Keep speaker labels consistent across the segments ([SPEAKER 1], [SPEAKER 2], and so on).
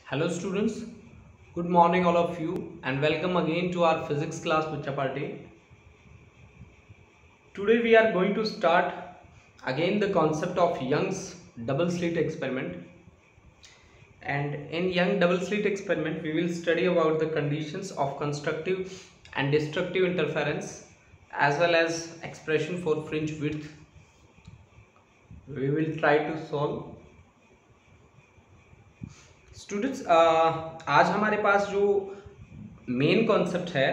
[SPEAKER 1] Hello students, good morning all of you and welcome again to our physics class with Chapati. Today we are going to start again the concept of Young's double slit experiment, and in Young double slit experiment we will study about the conditions of constructive and destructive interference as well as expression for fringe width. We will try to solve. Students आज हमारे पास जो main concept है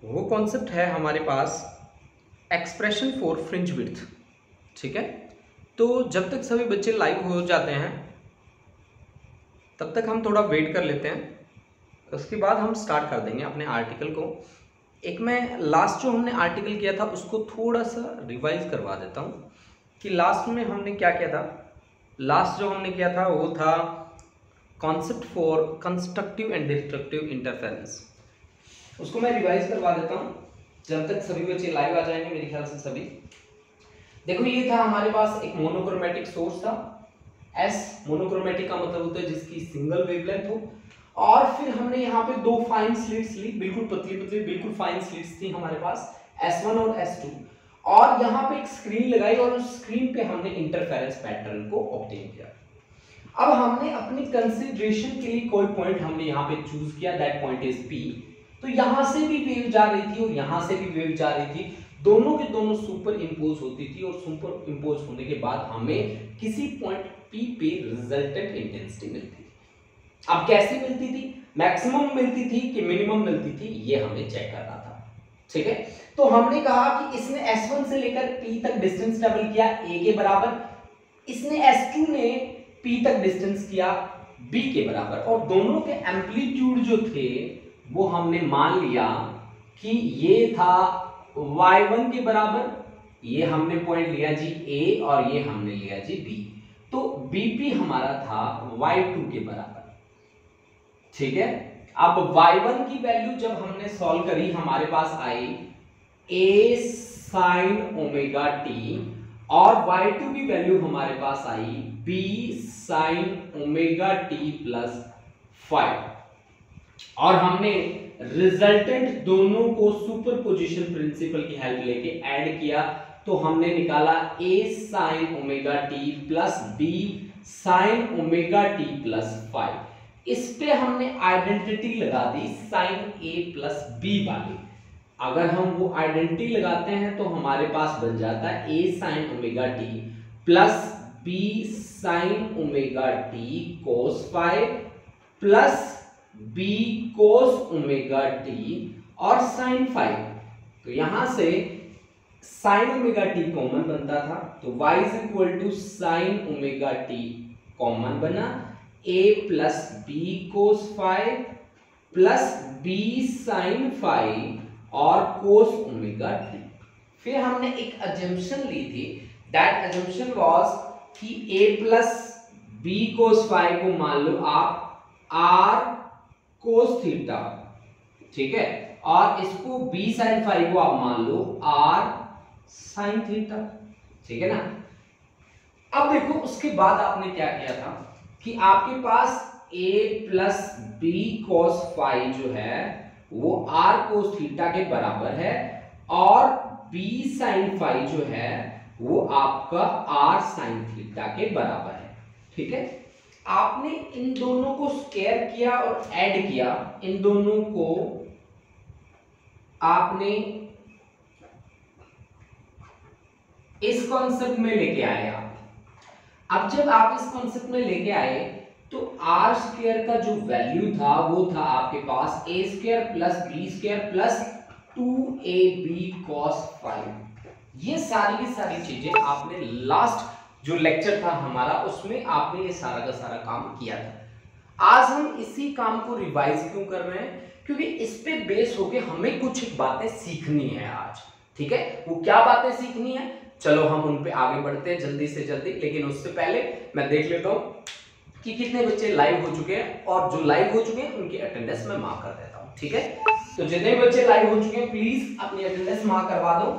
[SPEAKER 1] वो concept है हमारे पास expression for fringe width. ठीक है, तो जब तक सभी बच्चे लाइव हो जाते हैं तब तक हम थोड़ा वेट कर लेते हैं, उसके बाद हम स्टार्ट कर देंगे अपने आर्टिकल को। एक मैं लास्ट जो हमने आर्टिकल किया था उसको थोड़ा सा रिवाइज करवा देता हूँ कि लास्ट में हमने क्या किया था। लास्ट जो हमने किया था वो था concept for constructive and destructive interference. उसको मैं रिवाइज करवा देता हूँ जब तक सभी बच्चे लाइव आ जाएंगे। मेरे ख्याल से सभी देखो, ये था हमारे पास एक मोनोक्रोमेटिक सोर्स था। एस मोनोक्रोमेटिक का मतलब होता है जिसकी सिंगल वेवलेंथ हो, और फिर हमने यहाँ पे दो फाइन स्लिट्स ली, बिल्कुल पतली पतली बिल्कुल फाइन स्लिट्स थी हमारे पास S1 और S2, और यहाँ पे एक स्क्रीन लगाई और उस स्क्रीन पे हमने इंटरफेरेंस पैटर्न को ऑब्टेन किया। अब हमने अपनी कंसीडरेशन के लिए कोई पॉइंट हमने यहाँ पे चूज किया, दैट पॉइंट इज P। तो यहाँ से भी वेव जा रही थी और यहाँ से भी वेव जा रही थी, दोनों के दोनों सुपर इंपोज होती थी, और सुपर इंपोज होने के बाद हमें किसी पॉइंट P पे रिजल्टेंट इंटेंसिटी मिलती थी। अब कैसी मिलती थी, मैक्सिमम मिलती थी कि मिनिमम मिलती थी, ये हमें चेक करना था। ठीक है, तो हमने कहा कि इसने S1 से लेकर P तक डिस्टेंस ट्रेवल किया A के बराबर, इसने S2 ने P तक डिस्टेंस किया B के बराबर, और दोनों के एम्पलीट्यूड जो थे वो हमने मान लिया कि ये था y1 के बराबर, ये हमने पॉइंट लिया जी A और ये हमने लिया जी B, तो BP हमारा था y2 के बराबर। ठीक है, अब y1 की वैल्यू जब हमने सॉल्व करी हमारे पास आई a sin ओमेगा t, और y2 की वैल्यू हमारे पास आई b sin omega t plus 5, और हमने रिजल्टेंट दोनों को सुपरपोजिशन प्रिंसिपल की हेल्प लेके ऐड किया, तो हमने निकाला a sin omega t plus b sin omega t plus 5। इस पे हमने आइडेंटिटी लगा दी sin a प्लस b वाली। अगर हम वो आइडेंटिटी लगाते हैं तो हमारे पास बन जाता है a sin omega t plus b sin omega t cos 5 plus b cos omega t और sin 5। तो यहां से sin ओमेगा t कॉमन बनता था, तो y is equal to sin omega t common बना, a plus b cos 5 plus b sin 5 और cos omega t। फिर हमने एक अजम्पशन ली थी, दैट अजम्पशन वाज कि a प्लस b cos 5 को मान लो आप r cos थीटा, ठीक है, और इसको b sin 5 को आप मान लो r sin थीटा। ठीक है ना। अब देखो उसके बाद आपने क्या किया था कि आपके पास a प्लस b cos 5 जो है वो r cos थीटा के बराबर है, और b sin 5 जो है वो आपका r sin थीटा के बराबर है। ठीक है, आपने इन दोनों को स्क्वायर किया और ऐड किया, इन दोनों को आपने इस कॉन्सेप्ट में लेके आए आप। अब जब आप इस कॉन्सेप्ट में लेके आए तो आर स्क्वायर का जो वैल्यू था वो था आपके पास a square plus b square plus 2ab cos 5। ये सारी की सारी चीजें आपने लास्ट जो लेक्चर था हमारा उसमें आपने ये सारा का सारा काम किया था। आज हम इसी काम को रिवाइज क्यों कर रहे हैं, क्योंकि इस पे बेस होके हमें कुछ बातें सीखनी है आज। ठीक है, वो क्या बातें सीखनी है, चलो हम उन पे आगे बढ़ते हैं जल्दी से जल्दी। लेकिन उससे पहले मैं देख लेता हूं कि कितने बच्चे लाइव हो चुके हैं, और जो लाइव हो चुके हैं उनकी अटेंडेंस मैं मार्क कर देता हूं। ठीक है, तो जितने बच्चे लाइव हो चुके हैं प्लीज अपनी अटेंडेंस मार्क करवा दो।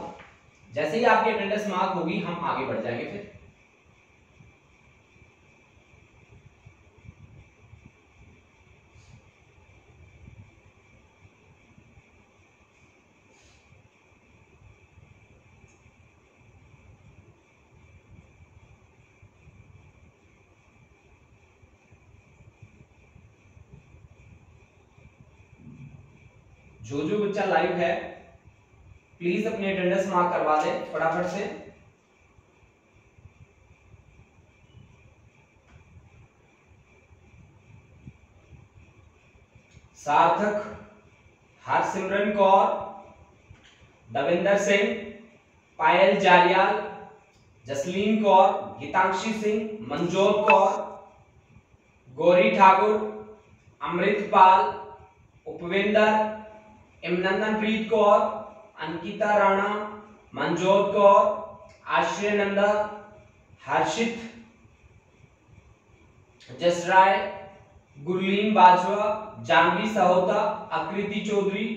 [SPEAKER 1] जैसे ही आपकी अटेंडेंस मार्क होगी हम आगे बढ़ जाएंगे। फिर जो बच्चा लाइव है प्लीज अपनी अटेंडेंस मार्क करवा दे फटाफट से। सार्थक, हरसिमरन कौर, दविंदर सिंह, पायल जारियाल, जसलीन कौर, गीतांशी सिंह, मनजोत कौर, गौरी ठाकुर, अमृतपाल, उपविंदर, इमनंदनप्रीत कौर, अंकिता राणा, मनजोत कौर, आश्रय नंदा, हर्षित, जसराय, गुरलीन बाजवा, जानवी सहोता, आकृति चौधरी,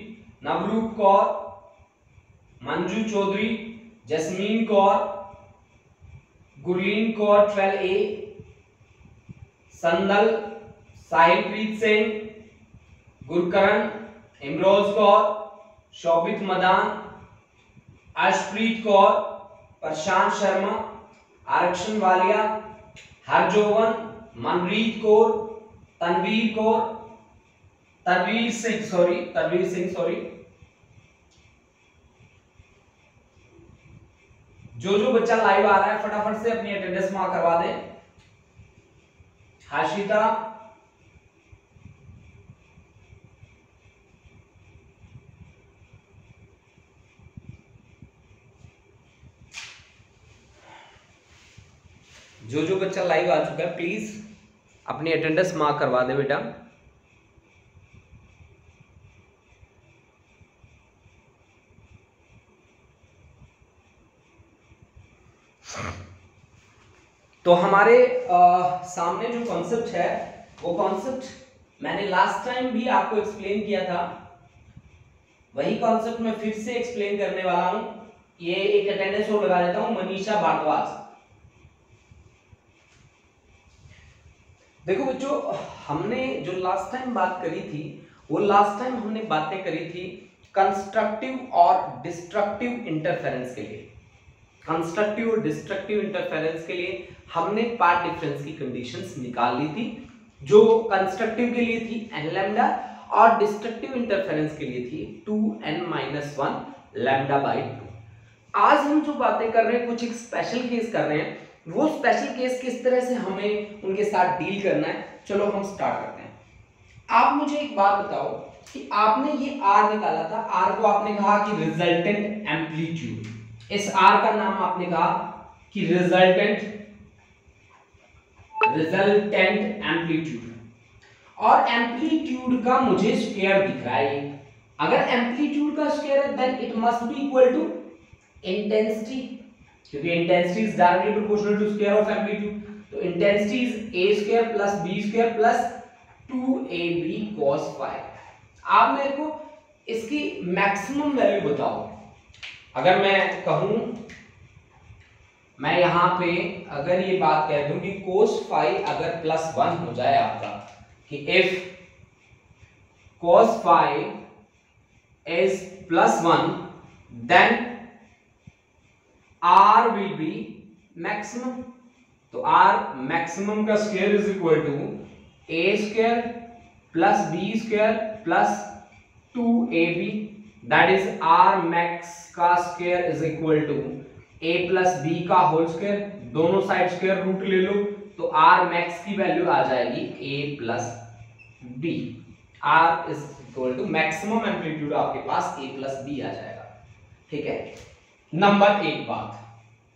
[SPEAKER 1] नवरूप कौर, मंजू चौधरी, जसमीन कौर, गुरलीन कौर 12A, संदल, साहिलप्रीत सिंह, गुरकरण, इमरोज कौर, शोभित मदान, अर्शप्रीत कौर, प्रशांत शर्मा, आरक्षण वालिया, हरजोवन, मनरीत कौर, तनवीर कौर, तनवीर सिंह सॉरी। जो बच्चा लाइव आ रहा है फटाफट से अपनी अटेंडेंस मार्क करवा दे। हर्षिता, जो बच्चा लाइव आ चुका है प्लीज अपनी अटेंडेंस मार्क करवा दे बेटा। तो हमारे सामने जो कॉन्सेप्ट है वो कॉन्सेप्ट मैंने लास्ट टाइम भी आपको एक्सप्लेन किया था, वही कॉन्सेप्ट मैं फिर से एक्सप्लेन करने वाला हूं। ये एक अटेंडेंस और लगा देता हूं, मनीषा भारद्वाज। देखो बच्चों, हमने जो लास्ट टाइम बात करी थी वो लास्ट टाइम हमने बातें करी थी कंस्ट्रक्टिव और डिस्ट्रक्टिव इंटरफेरेंस के लिए। कंस्ट्रक्टिव और डिस्ट्रक्टिव इंटरफेरेंस के लिए हमने पार्ट डिफरेंस की कंडीशंस निकाल ली थी। जो कंस्ट्रक्टिव के लिए थी n लैम्डा और डिस्ट्रक्टिव इंटरफेरेंस के लिए थी 2n-1 लैम्डा बाई 2। आज हम जो बातें कर रहे हैं कुछ एक स्पेशल केस कर रहे हैं, वो स्पेशल केस किस तरह से हमें उनके साथ डील करना है, चलो हम स्टार्ट करते हैं। आप मुझे एक बात बताओ कि आपने ये R निकाला था, R को आपने कहा कि रिजल्टेंट एम्पलीट्यूड, इस R का नाम आपने कहा कि रिजल्टेंट एम्पलीट्यूड, और एम्पलीट्यूड का मुझे स्क्वायर दिख रहा है। अगर एम्पलीट्यूड का स्क्वायर है then it must be equal to intensity, क्योंकि intensity is directly proportional to square of amplitude. तो intensity is a square plus b square plus 2ab cos phi। आप मेरे को इसकी मैक्सिमम वैल्यू बताओ। अगर मैं कहूं, मैं यहां पे अगर ये बात कह दूं कि cos phi अगर +1 हो जाए आपका, कि if cos phi is +1 then R will be maximum। तो R maximum का square is equal to a square plus b square plus 2ab, that is R max का square is equal to a plus b का whole square, दोनों side square root ले लो तो R max की value आ जाएगी a plus b। R is equal to maximum amplitude आपके पास a प्लस b आ जाएगा। ठीक है, नंबर एक बात।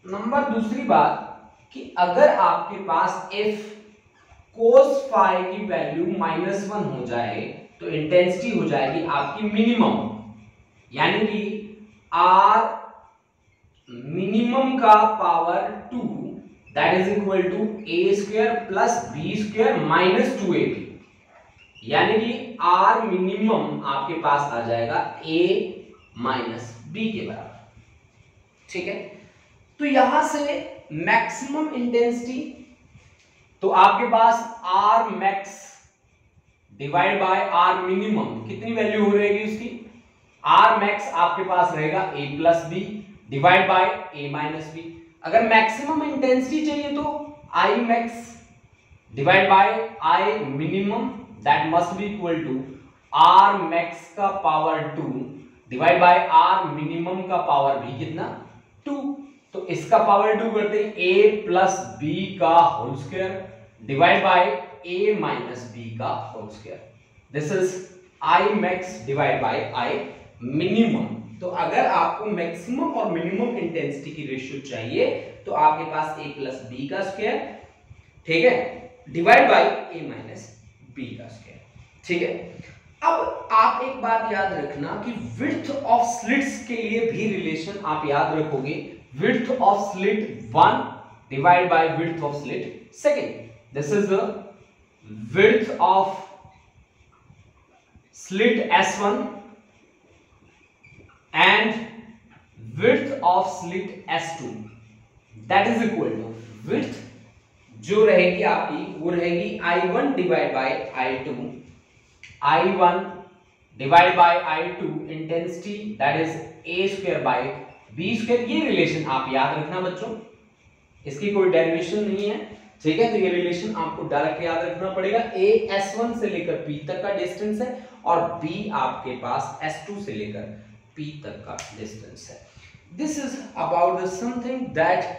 [SPEAKER 1] नंबर दूसरी बात कि अगर आपके पास if cos phi की वैल्यू -1 हो जाए तो इंटेंसिटी हो जाएगी आपकी मिनिमम, यानी कि R मिनिमम का power 2 that is equal to a square plus b square minus 2ab, यानी कि R मिनिमम आपके पास आ जाएगा a माइनस b के बराबर। ठीक है, तो यहां से मैक्सिमम इंटेंसिटी, तो आपके पास R max divide by R minimum कितनी वैल्यू हो रहेगी उसकी? R मैक्स आपके पास रहेगा a plus b divide by a minus b। अगर मैक्सिमम इंटेंसिटी चाहिए तो I max divide by I minimum that must be equal to R max का power 2 divide by R minimum का पावर भी कितना 2। तो इसका पावर 2 करते हैं a प्लस बी का whole square divide by a minus B का whole square. This is I max divide by I minimum. तो अगर आपको मैक्सिमम और मिनिमम इंटेंसिटी की रेशियो चाहिए तो आपके पास a प्लस बी का स्क्वायर, ठीक है, divide by a minus B का स्क्वायर, ठीक है। अब आप एक बात याद रखना कि विड्थ ऑफ स्लिट्स के लिए भी रिलेशन आप याद रखोगे, width of slit 1 divide by width of slit second. This is the width of slit S1 and width of slit S2 that is equal to width जो रहेगी आपकी वो रहेगी I1 divide by I2, I1 divide by I2 intensity that is a square by b square. ये relation आप याद रखना बच्चों, इसकी कोई डेरिवेशन नहीं है, ठीक है। तो ये रिलेशन आपको डायरेक्ट याद रखना पड़ेगा। a S1 से लेकर p तक का डिस्टेंस है और b आपके पास S2 से लेकर p तक का डिस्टेंस है। This is about the something that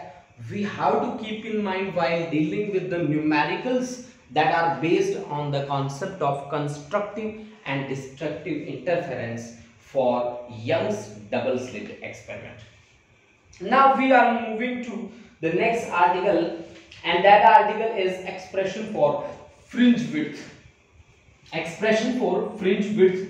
[SPEAKER 1] we have to keep in mind while dealing with the numericals that are based on the concept of constructive and destructive interference for Young's double slit experiment. Now we are moving to the next article and that article is expression for fringe width. Expression for fringe width,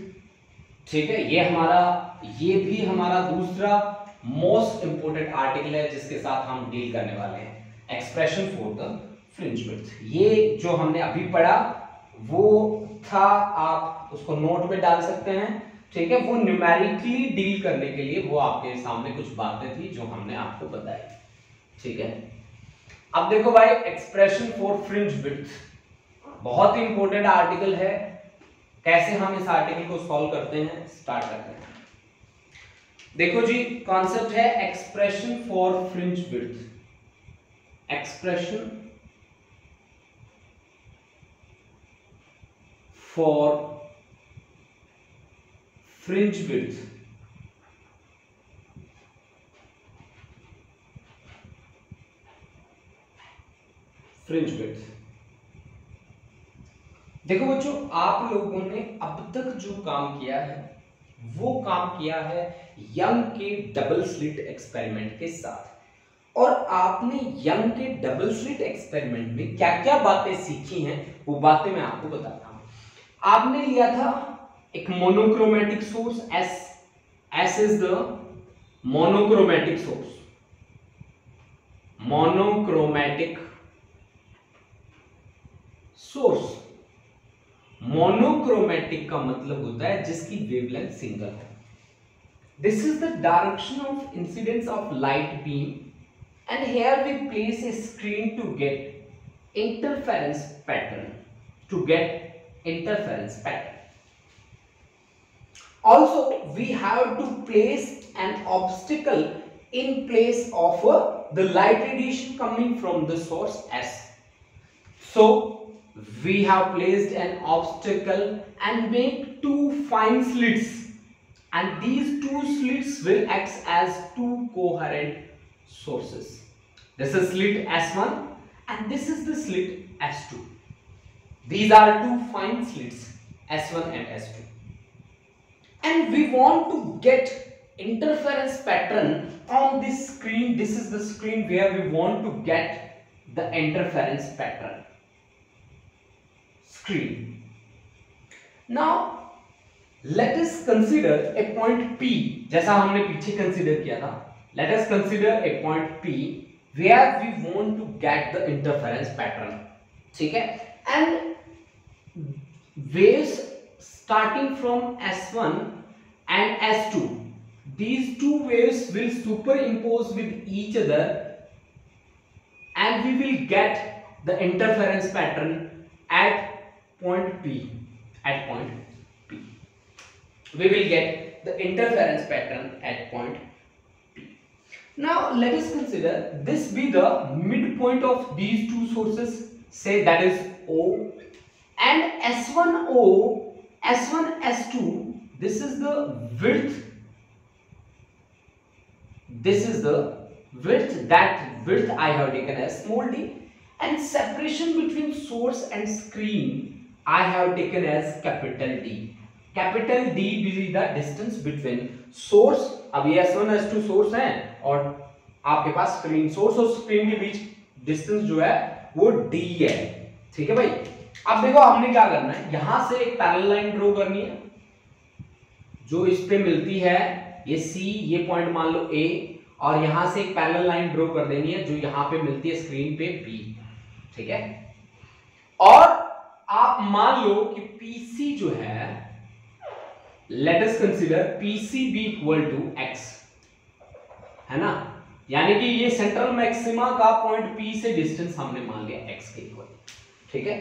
[SPEAKER 1] ठीक है। ये भी हमारा दूसरा most important article है जिसके साथ हम डील करने वाले हैं, expression for the fringe width. ये जो हमने अभी पढ़ा वो था, आप उसको नोट में डाल सकते हैं, ठीक है। वो न्यूमेरिकली डील करने के लिए वो आपके सामने कुछ बातें थी जो हमने आपको बताई, ठीक है। अब देखो भाई, एक्सप्रेशन फॉर फ्रिंज विड्थ बहुत ही इंपॉर्टेंट आर्टिकल है। कैसे हम इस आर्टिकल को सॉल्व करते हैं, स्टार्ट करते हैं। देखो जी, कॉन्सेप्ट है expression for fringe width. Expression for fringe width, fringe width. देखो बच्चों, आप लोगों ने अब तक जो काम किया है वो काम किया है यंग के डबल स्लिट एक्सपेरिमेंट के साथ, और आपने यंग के डबल स्लिट एक्सपेरिमेंट में क्या क्या बातें सीखी हैं वो बातें मैं आपको बताता हूं। आपने लिया था एक monochromatic source S is the monochromatic source, monochromatic source. Monochromatic का मतलब होता है जिसकी वेवलेंथ सिंगल है। This is the direction of incidence of light beam and here we place a screen to get interference pattern, to get interference pattern. Also we have to place an obstacle in place of the light radiation coming from the source S. So we have placed an obstacle and make two fine slits, and these two slits will act as two coherent sources. This is slit S1 and this is the slit S2. These are two fine slits S1 and S2, and we want to get interference pattern on this screen. This is the screen where we want to get the interference pattern screen. Now let us consider a point P, जैसा हमने पीछे consider किया था। Let us consider a point P where we want to get the interference pattern, ठीक है। And waves starting from S1 and S2, these two waves will superimpose with each other and we will get the interference pattern at point P. At point P we will get the interference pattern at point P. Now let us consider this be the midpoint of these two sources, say that is O, and S1O S1 S2, this is the width, that width I have taken as small d, and separation between source and screen I have taken as capital D. Capital D will be the distance between source, अब ये S1 S2 source है और आपके पास screen, source और screen के बीच distance जो है वो D है, ठीक है भाई। अब देखो हमने क्या करना है, यहां से एक पैरेलल लाइन ड्रॉ करनी है जो इस पे मिलती है, ये C, ये पॉइंट मान लो A, और यहां से एक पैरेलल लाइन ड्रॉ कर देनी है जो यहां पे मिलती है स्क्रीन पे B, ठीक है। और आप मान लो कि PC जो है, let us consider PCB equal to x, है ना, यानी कि ये सेंट्रल मैक्सिमा का पॉइंट P से डिस्टेंस हमने मान लिया x के इक्वल, ठीक है।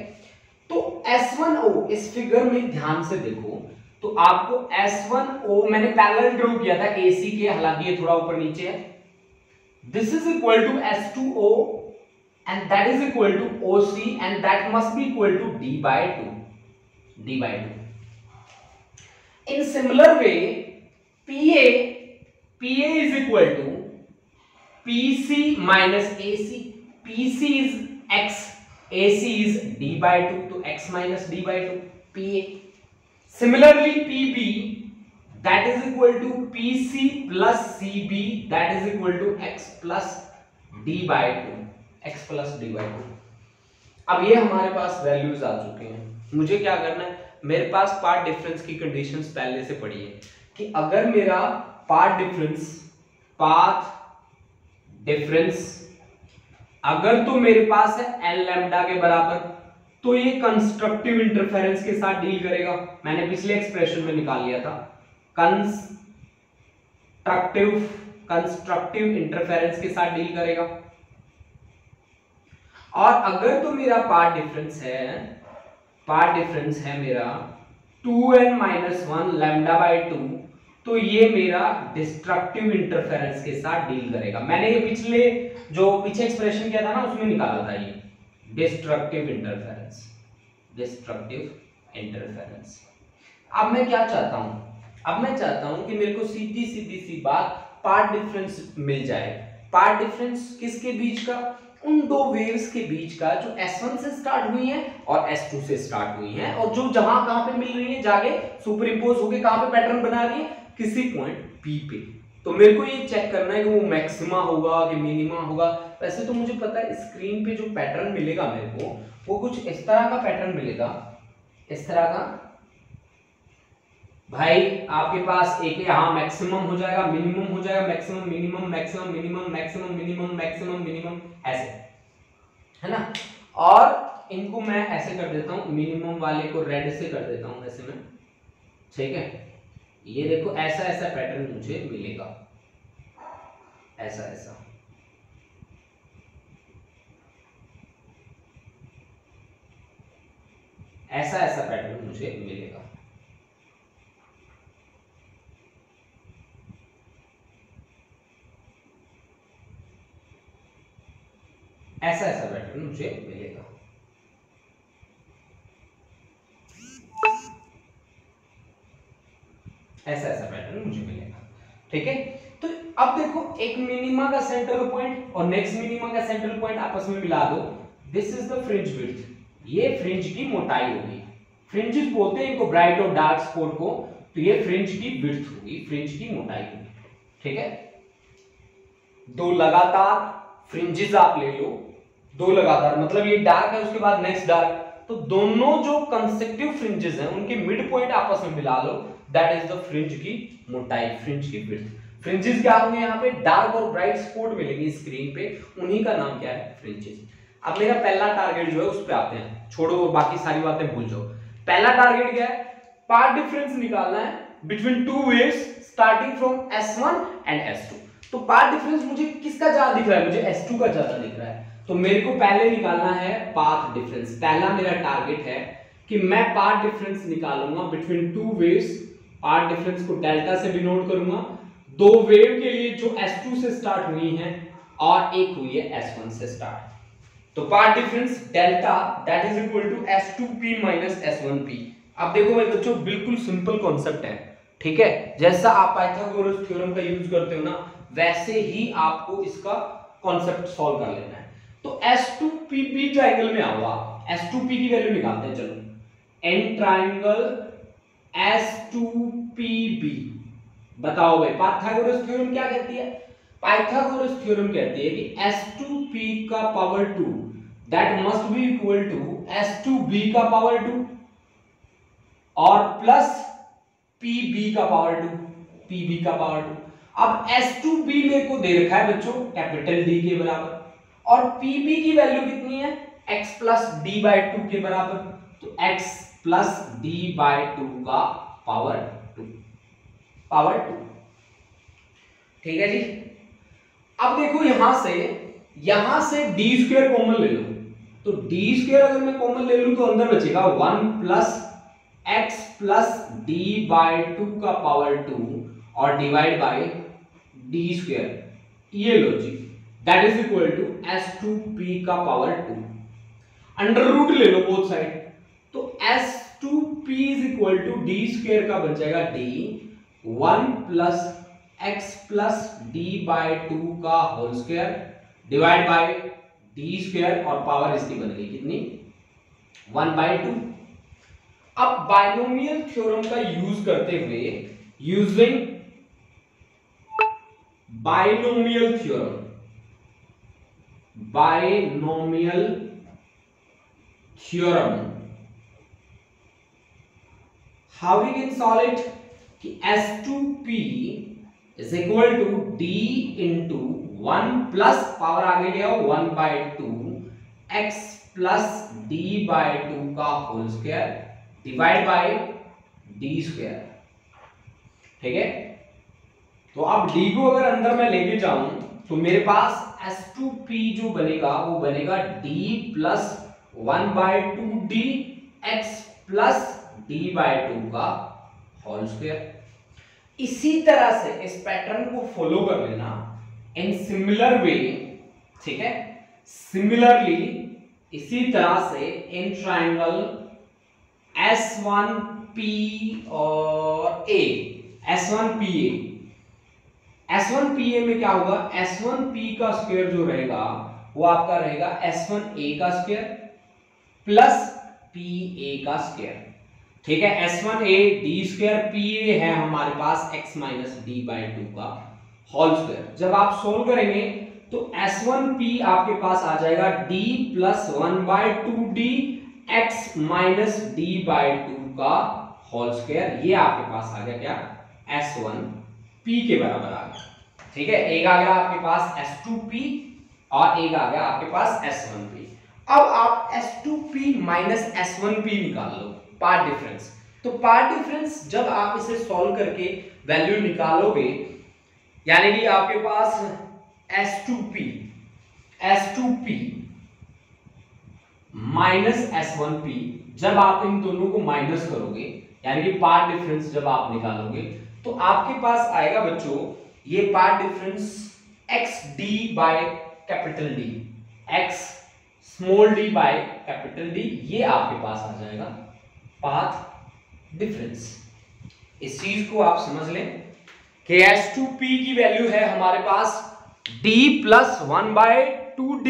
[SPEAKER 1] तो S1O इस फिगर में ध्यान से देखो तो आपको S1O मैंने पैरेलल ड्रॉ किया था AC के, हालांकि ये थोड़ा ऊपर नीचे है, this is equal to S2O and that is equal to OC and that must be equal to D by 2. In similar way, PA is equal to PC minus AC. PC is X, AC is D by 2, तो X minus D by 2 PA. Similarly, PB, that is equal to PC plus CB, that is equal to X plus D by 2. x plus D by 2। अब ये हमारे पास values आ चुके हैं, मुझे क्या करना है, मेरे पास पार्ट डिफरेंस की कंडीशंस पहले से पड़ी है कि अगर मेरा पाथ डिफरेंस अगर तो मेरे पास है एल लैम्डा के बराबर, तो ये कंस्ट्रक्टिव इंटरफेरेंस के साथ डील करेगा, मैंने पिछले एक्सप्रेशन में निकाल लिया था, कंस्ट्रक्टिव इंटरफेरेंस के साथ डील करेगा। और अगर तो मेरा पार्ट डिफरेंस है मेरा 2n-1 लैम्डा बाई 2, तो ये मेरा डिस्ट्रक्टिव इंटरफेरेंस के साथ डील करेगा। मैंने ये पीछे एक्सप्रेशन किया था ना, उसमें निकाला था ये डिस्ट्रक्टिव इंटरफेरेंस। अब मैं क्या चाहता हूं, कि मेरे को सीधी सी बात पार्ट डिफरेंस मिल जाए। पार्ट डिफरेंस किसके बीच का, उन दो वेव्स के बीच का जो S1 से स्टार्ट हुई हैं और S2 से स्टार्ट हुई हैं, और जो जहां कहां पे मिल रही है, जाके सुपरइम्पोज होके कहां पे पैटर्न बना रही है, किसी पॉइंट P पे। तो मेरे को ये चेक करना है कि वो मैक्सिमा होगा कि मिनिमा होगा। वैसे तो मुझे पता है स्क्रीन पे जो पैटर्न मिलेगा मेरे को, वो कुछ इस तरह का पैटर्न मिलेगा, इस तरह का। भाई आपके पास एक यहाँ मैक्सिमम हो जाएगा, मिनिमम हो जाएगा, maximum minimum, maximum minimum, maximum minimum, maximum minimum, ऐसे, है ना। और इनको मैं ऐसे कर देता हूँ, मिनिमम वाले को रेड से कर देता हूँ ऐसे में, ठीक है। ये देखो ऐसा पैटर्न मुझे मिलेगा, ऐसा पैटर्न मुझे मिलेगा। ऐसा पैटर्न मुझे मिलेगा। ऐसा पैटर्न मुझे मिलेगा, ठीक है। तो अब देखो एक मिनिमा का सेंट्रल पॉइंट और नेक्स्ट मिनिमा का सेंट्रल पॉइंट आपस में मिला दो, this is the fringe width, ये फ्रिंज की मोटाई होगी। फ्रिंजेस बोलते हैं इनको, ब्राइट और डार्क स्पॉट को, तो ये फ्रिंज की विड्थ होगी, फ्रिंज की मोटाई होगी, ठीक है। दो लगातार फ्रिंजेस आप ले लो, दो लगातार, मतलब ये डार्क है उसके बाद नेक्स्ट डार्क, तो दोनों जो कंसेक्टिव फ्रिंजेस हैं उनके मिड पॉइंट आपस में मिला लो, दैट इज द फ्रिंज की मोटाई, फ्रिंज की विड्थ। फ्रिंजेस क्या होंगे, यहाँ पे डार्क और ब्राइट स्पॉट मिलेंगे स्क्रीन पे, उन्हीं का नाम क्या है, फ्रिंजेस। अब मेरा पहला टारगेट जो है उस पे आते हैं, छोड़ो बाकी सारी बातें भूल जाओ। पहला टारगेट क्या है, पाथ डिफरेंस निकालना है between two waves starting from S1 and S2। तो पाथ डिफरेंस मुझे किसका ज्यादा दिख रहा है, मुझे S2 का ज्यादा दिख रहा है, तो मेरे को पहले निकालना है पाथ डिफरेंस। पहला मेरा टारगेट है कि मैं पाथ डिफरेंस निकालूंगा between two waves, path difference को डेल्टा से डिनोट करूंगा, दो वेव के लिए जो S2 से स्टार्ट हुई हैं और एक हुई है S1 से स्टार्ट। तो path difference delta that is equal to S2P minus S1P। अब देखो भाई बच्चों, बिल्कुल सिंपल कॉन्सेप्ट है, ठीक है। जैसा आप पाइथागोरस थ्योरम का यूज करते हो ना, वैसे ही आपको इसका कॉन्सेप्ट सॉल्व कर लेना है। तो S2PP ट्राइंगल में आओ आप, S2P की वैल्यू निकालते हैं। चलो, एन ट्राइंगल S2PB, बताओ भाई पाइथागोरस थ्योरम क्या कहती है? पाइथागोरस थ्योरम कहती है कि S2P का power 2 that must be equal to S2B का पावर 2 और प्लस PB का पावर 2, PB का पावर 2। अब S2B मेरे को दे रखा है बच्चों कैपिटल D के बराबर, और PB की वैल्यू कितनी है? x प्लस D बाई 2 के बराबर, तो x प्लस D बाई 2 का पावर 2, ठीक है जी। अब देखो यहां से d स्क्वायर कॉमन ले लो, तो d स्क्वायर अगर मैं कॉमन ले लूं तो अंदर बचेगा 1 plus x plus d by 2 का पावर 2 और डिवाइड बाय d स्क्वायर, ये लो जी, that is equal to S2P का पावर 2। अंडर रूट ले लो बोथ साइड, तो S2P is equal to d square का बन जाएगा d 1 plus x plus d by 2 का whole square divide by d square, और पावर इसकी बन गई कितनी? 1/2। अब बायनोमियल थ्योरम का यूज करते हुए, using binomial theorem, how we can solve it? कि S2P is equal to D into 1 plus power आगे गया 1/2 x प्लस D बाई 2 का whole square divide by D square, ठीक है। तो अब D को अगर अंदर मैं लेके जाऊं तो मेरे पास S2P जो बनेगा वो बनेगा D plus 1/2D x plus D by 2 का होल स्क्वायर। इसी तरह से इस पैटर्न को फॉलो कर लेना इन सिमिलर वे, ठीक है। सिमिलरली इसी तरह से इन ट्राइंगल S1P और A, S1PA में क्या होगा? S1P का स्क्वायर जो रहेगा वो आपका रहेगा S1A का स्क्वायर प्लस PA का स्क्वायर, ठीक है। S1A D स्क्वायर, PA है हमारे पास x माइनस D बाई 2 का होल स्क्वायर। जब आप सोल्व करेंगे तो S1P आपके पास आ जाएगा D plus 1/2D x minus D by 2 का होल स्क्वायर, ये आपके पास आ गया क्या? S1P के बराबर आ गया, ठीक है। एक आ गया आपके पास S2P और एक आ गया आपके पास S1P। अब आप S2P माइनस S1P निकाल लो, पार्ट डिफरेंस। तो पार्ट डिफरेंस जब आप इसे सॉल्व करके वैल्यू निकालोगे, यानी कि आपके पास S2P माइनस S1P, जब आप इन दोनों को माइनस करोगे यानी कि पार्ट डिफरेंस जब आप निकालोगे तो आपके पास आएगा बच्चों ये part difference XD by capital D, x small d by capital D, ये आपके पास आ जाएगा पाथ डिफरेंस। इस चीज को आप समझ लें कि S2P की वैल्यू है हमारे पास D plus 1/2D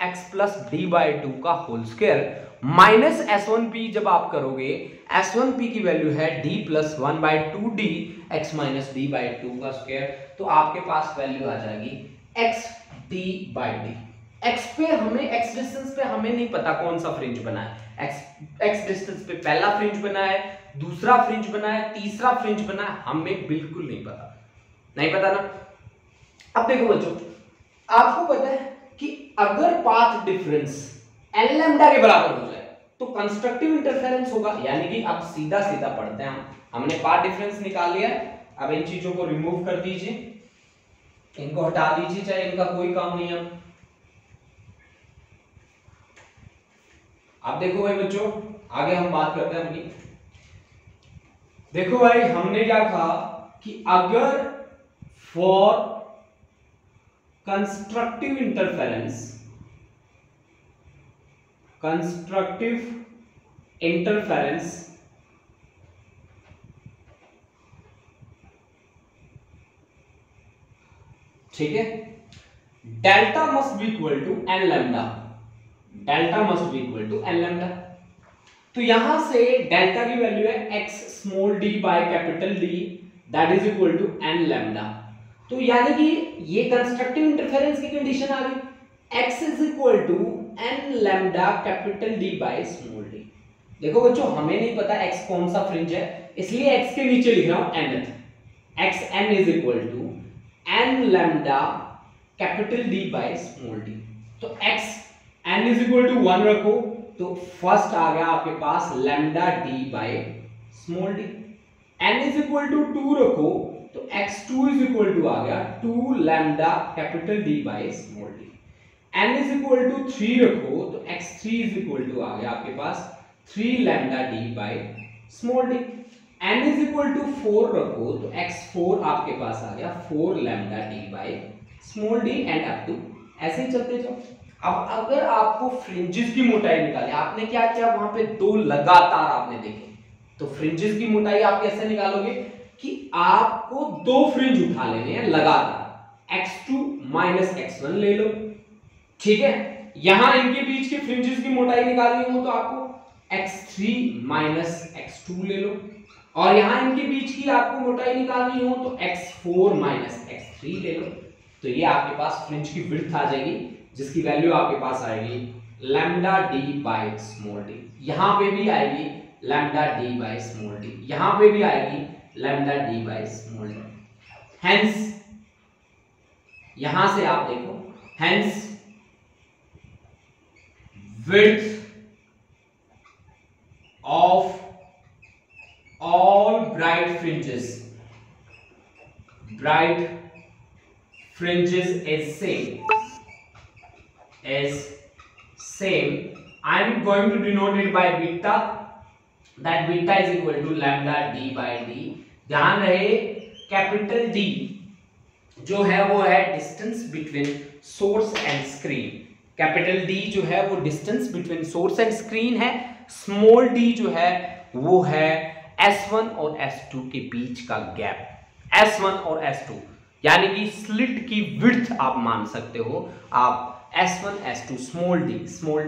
[SPEAKER 1] x plus D by 2 का होल स्क्वायर माइनस S1P, जब आप करोगे S1P की वैल्यू है D plus 1/2D x minus D by 2 का स्क्वायर, तो आपके पास वैल्यू आ जाएगी XD बाई D। x पे हमें x डिस्टेंस पे हमें नहीं पता कौन सा फ्रिंज बना है, x डिस्टेंस पे पहला फ्रिंज बना है, दूसरा फ्रिंज बना है, तीसरा फ्रिंज बना है, हमें बिल्कुल नहीं पता ना। अब देखो बच्चों, आपको पता है कि अगर पाथ डिफरेंस n लैम्डा के बराबर हो जाए तो कंस्ट्रक्टिव इंटरफेरेंस होगा, यानी कि अब सीधा पढ़ते हैं हमने पाथ डिफरेंस निकाल लिया है। अब इन चीजों को रिमूव कर दीजिए, इनको हटा दीजिए, चाहे इनका कोई काम नहीं है। अब देखो भाई बच्चों, आगे हम बात करते हैं अपनी। देखो भाई, हमने क्या कहा कि अगर फॉर कंस्ट्रक्टिव इंटरफेरेंस ठीक है। Delta must be equal to N lambda, delta must be equal to N lambda. तो यहां से डेल्टा की वैल्यू है x small d by capital D that is equal to N lambda. तो यानी कि ये कंस्ट्रक्टिव इंटरफेरेंस की कंडीशन आ गई, x is equal to N lambda capital D by small d. देखो बच्चों हमें नहीं पता x कौन सा फ्रिंज है, इसलिए x के नीचे लिख रहा हूं nth, x n is equal to N lambda capital D by small D. तो x n is equal to 1 रखो तो फर्स्ट आ गया आपके पास lambda D by small D. n is equal to 2 रखो तो x2 इज इक्वल टू आ गया 2 lambda capital D by small D. n is equal to 3 रखो तो x3 इज इक्वल टू आ गया आपके पास 3 lambda D by small D. n is equal to 4 रखो तो x4 आपके पास आ गया 4 lambda D by small d and up to ऐसे ही चलते जाओ। अब अगर आपको फ्रिंजेस की मोटाई निकाली, आपने क्या किया वहां पे दो लगातार आपने देखे, तो फ्रिंजेस की मोटाई आप कैसे निकालोगे कि आपको दो फ्रिंज उठा लेने हैं लगातार, x2 माइनस x1 ले लो, ठीक है। यहां इनके बीच के फ्रिंजेस की मोटाई निकालनी हो तो आपको x3 माइनस x2 ले लो, और यहां इनके बीच की आपको मोटाई निकालनी हो तो x4 माइनस x3 ले लो। तो ये आपके पास फ्रिंज की विड्थ आ जाएगी जिसकी वैल्यू आपके पास आएगी lambda D by small D. यहां पे भी आएगी lambda D by small D, यहां पे भी आएगी lambda D by small D. Hence यहां से आप देखो, hence width of all bright fringes is same. I am going to denote it by beta, that beta is equal to lambda d by d। ध्यान रहे capital D जो है वो है distance between source and screen, capital D जो है वो distance between source and screen है, स्मॉल d जो है वो है S1 और S2 के बीच का गैप, S1 और S2 यानी कि स्लिट की विड्थ आप मान सकते हो आप S1 S2 small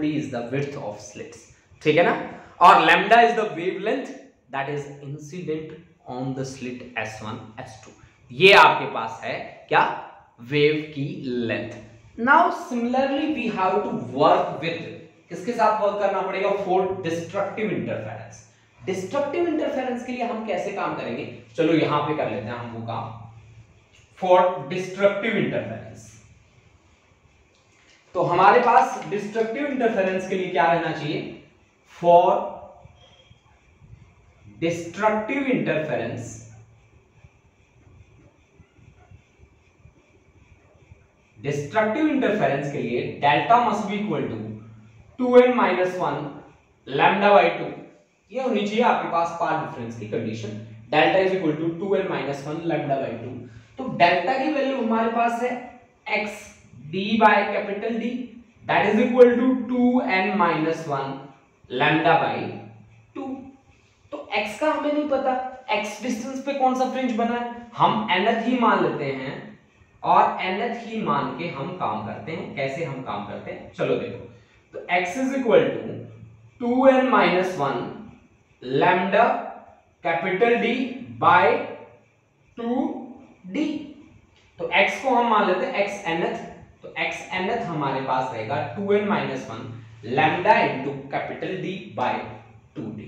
[SPEAKER 1] d is the width of slits, ठीक है ना। और lambda is the wavelength that is incident on the slit S1 S2। ये आपके पास है क्या, वेव की length. Now similarly we have to work with, किसके साथ वर्क करना पड़ेगा, for destructive interference. Destructive interference के लिए हम कैसे काम करेंगे, चलो यहां पे कर लेते हैं हम वो काम। फॉर डिस्ट्रक्टिव इंटरफेरेंस तो हमारे पास डिस्ट्रक्टिव इंटरफेरेंस के लिए क्या रहना चाहिए, फॉर डिस्ट्रक्टिव इंटरफेरेंस के लिए delta must be equal to 2n minus 1 lambda by 2। ये होनी चाहिए आपके पास पाथ डिफरेंस की condition, delta is equal to 2n minus 1 lambda by 2। तो डेल्टा की वैल्यू हमारे पास है x d by capital D that is equal to 2n minus 1 lambda by 2। तो x का हमें नहीं पता, x डिस्टेंस पे कौन सा फ्रिंज बना है, हम nth ही मान लेते हैं और nth ही मान के हम काम करते हैं। कैसे हम काम करते हैं चलो देखो, तो x is equal to 2n minus 1 lambda capital D by 2d। तो x को हम मान लेते हैं x nth, तो x nth हमारे पास रहेगा 2n minus 1 lambda into capital D by 2d।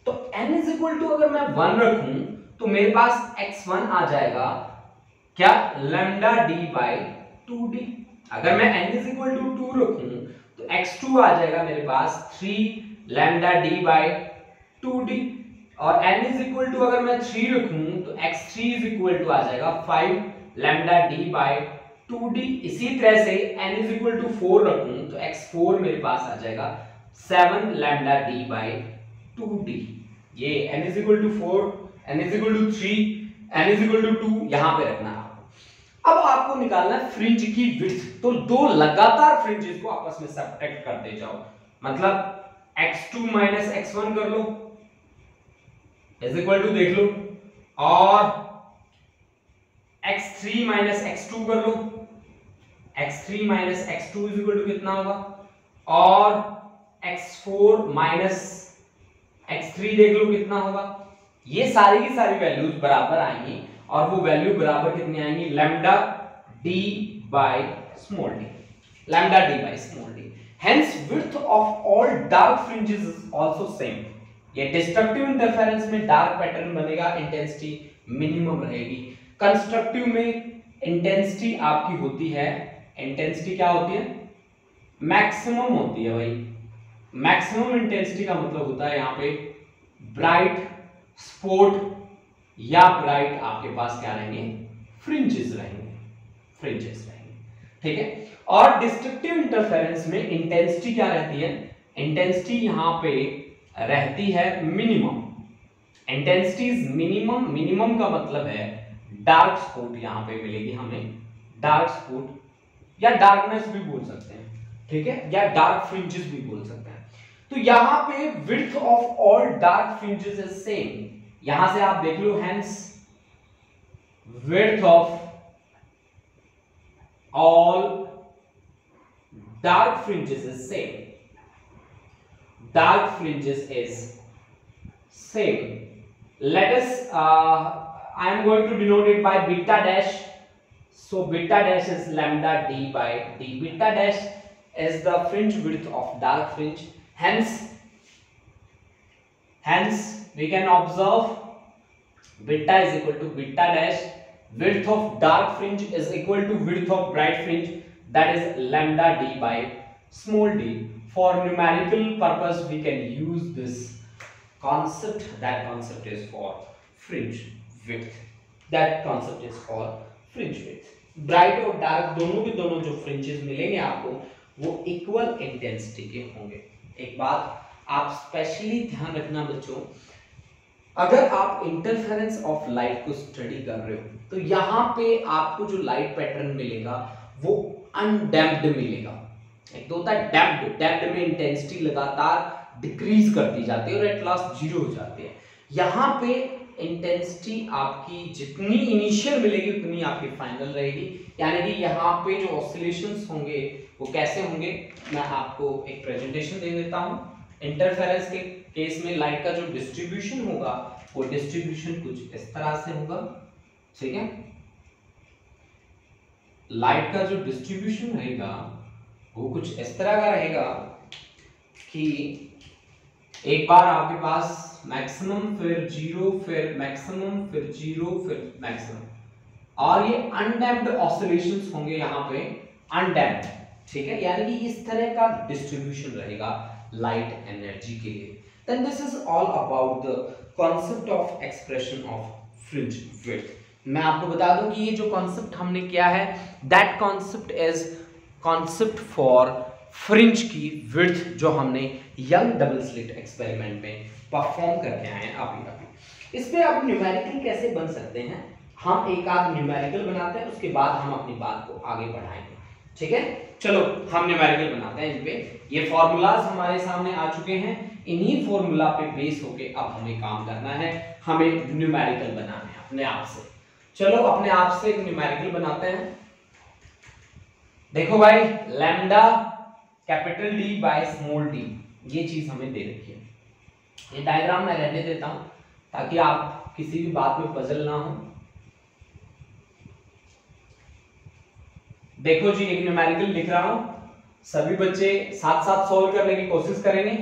[SPEAKER 1] तो n इज इक्वल टू अगर मैं 1 रखूं तो मेरे पास x1 आ जाएगा क्या, लैम्डा d बाय 2d। अगर मैं n इज इक्वल टू 2 रखूं तो x2 आ जाएगा मेरे पास 3 लैम्डा d बाय 2d, और n इज इक्वल टू अगर मैं 3 रखूं तो x3 इज इक्वल टू आ जाएगा 5 लैम्डा d बाय 2d। इसी तरह से n इज इक्वल टू 4 रखूं तो x4 मेरे पास आ जाएगा 7 लैम्डा d बाय 2d। ये n is equal to 4, n is equal to 3, n is equal to 2 यहां पे रखना है। अब आपको निकालना है फ्रिंज की विड्थ, तो दो लगातार फ्रिंजेस को आपस में सब्ट्रैक्ट करते जाओ, मतलब x2 माइनस x1 कर लो इज इक्वल टू देख लो, और x3 माइनस x2 कर लो x3 minus x2 is equal to कितना होगा, और x4 माइनस x3 देख लो कितना होगा। ये सारी की सारी वैल्यूज बराबर आएंगी और वो वैल्यू बराबर कितनी आएंगी, lambda D by small D, lambda D by small D. Hence width of all dark fringes is also same. ये डिस्ट्रक्टिव इंटरफेरेंस में डार्क पैटर्न बनेगा, इंटेंसिटी मिनिमम रहेगी। कंस्ट्रक्टिव में इंटेंसिटी आपकी होती है, इंटेंसिटी क्या होती है, मैक्सिमम होती है भाई। मैक्सिमम इंटेंसिटी का मतलब होता है यहाँ पे ब्राइट स्पॉट या ब्राइट आपके पास क्या रहेंगे, फ्रिंजेस रहेंगे, फ्रिंजेस रहेंगे, ठीक है। और डिस्ट्रक्टिव इंटरफेरेंस में इंटेंसिटी क्या रहती है, इंटेंसिटी यहाँ पे रहती है minimum. Intensity is minimum, minimum का मतलब है डार्क स्पॉट यहाँ पे मिलेगी हमें, डार्क स्पॉट या डार्कनेस भी बोल सकते हैं, ठीक है, या डार्क फ्रिंजेस भी बोल सकते हैं। तो यहाँ पे width of all dark fringes is same. यहां से आप देख लो, hence width of all dark fringes is same, dark fringes is same. Let us I am going to denote it by beta dash. So beta dash is lambda d by d. Beta dash is the fringe width of dark fringe. Hence we can observe beta is equal to beta dash, width of dark fringe is equal to width of bright fringe, that is lambda d by small d. For numerical purpose we can use this concept, that concept is for fringe width, that concept is for fringe width. Bright और dark दोनों के दोनों जो fringes मिलेंगे आपको वो equal intensity के होंगे। एक बात आप स्पेशली ध्यान रखना बच्चों, अगर आप इंटरफेरेंस ऑफ लाइट को स्टडी कर रहे हो तो यहाँ पे आपको जो लाइट पैटर्न मिलेगा वो अनडैम्प्ड मिलेगा। एक तो होता है डैम्प्ड, डैम्प्ड में इंटेंसिटी लगातार डिक्रीज करती जाती है और एट लास्ट जीरो हो जाती है। यहाँ पे इंटेंसिटी आपकी जितनी इनिशियल मिलेगी उतनी आपकी फाइनल रहेगी, यानी कि यहाँ पे जो ऑसिलेशंस होंगे वो कैसे होंगे, मैं आपको एक प्रेजेंटेशन दे देता हूँ। इंटरफेरेंस के केस में लाइट का जो डिस्ट्रीब्यूशन होगा वो डिस्ट्रीब्यूशन कुछ इस तरह से होगा, ठीक है। लाइट का जो डिस्ट्रीब्यूशन रहेगा वो कुछ इस तरह का रहेगा कि एक बार आपके पास मैक्सिमम, फिर जीरो, फिर मैक्सिमम, फिर जीरो, फिर मैक्सिमम, और ये अनडैम्प्ड ऑसिलेशंस होंगे यहाँ पे, अनडैम्प्ड, ठीक है, यानी कि इस तरह का डिस्ट्रीब्यूशन रहेगा लाइट एनर्जी के लिए। Then this is all about the concept of expression of fringe width. मैं आपको बता दूं कि ये जो कॉन्सेप्ट हमने किया है, that concept is concept for fringe की विड्थ जो हमने यंग डबल स्लिट एक्सपेरिमेंट में परफॉर्म करके आए हैं अभी। इस पे आप न्यूमेरिकल कैसे बन सकते हैं, हम एक आध न्यूमेरिकल बनाते हैं, उसके बाद हम अपनी बात को आगे बढ़ाएंगे, ठीक है। चलो हम न्यूमेरिकल बनाते हैं। इन पे ये फॉर्मूलाज हमारे सामने आ चुके हैं, इन्हीं फॉर्मूला पे बेस होके अब हमें काम करना है, हमें न्यूमेरिकल बनाना है अपने आप से। चलो अपने आप से एक न्यूमेरिकल बनाते हैं। देखो भाई, lambda capital D by small D, ये चीज हमें दे रखी है। ये डायग्राम मैं रहने देता हूं ताकि आप किसी भी बात में पजल ना हो। देखो जी, एक न्यूमेरिकल लिख रहा हूं, सभी बच्चे साथ साथ सॉल्व करने की कोशिश करेंगे।